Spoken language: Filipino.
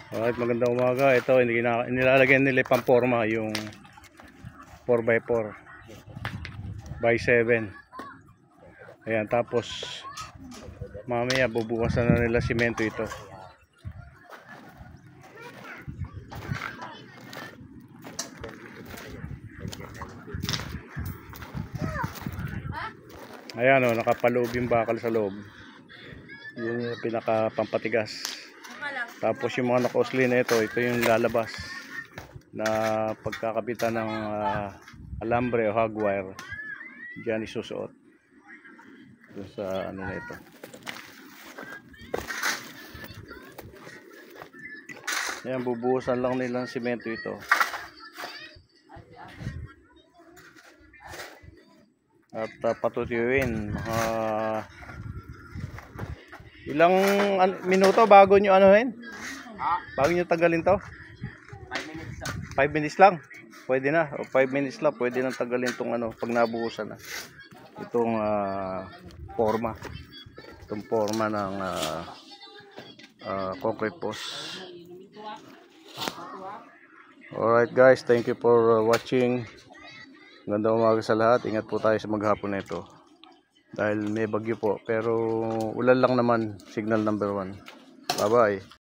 Alright, magandang umaga. Ito, nilalagyan nila pamporma yung 4x4 by 7. Ayan, tapos mamaya bubukasan na nila simento ito. Ayan o, nakapaloob yung bakal sa loob. Yun yung pinakapampatigas. Tapos yung mga naka-usli na ito yung lalabas na pagkakabitan ng alambre o hog wire. Diyan isusuot doon sa ano na ito. Ayan, bubuhusan lang nila ng simento ito. At patutuyuin. Ilang minuto bago nyo anuhin? Bago nyo tagalin to? 5 minutes lang. 5 minutes lang? Pwede na. O 5 minutes lang. Pwede nang tagalin tong ano, pag nabuhusan na. Itong forma. Itong forma ng concrete post. Alright guys, thank you for watching. Ganda umaga sa lahat. Ingat po tayo sa maghapon na ito. Dahil may bagyo po. Pero ulan lang naman. Signal number 1. Bye bye.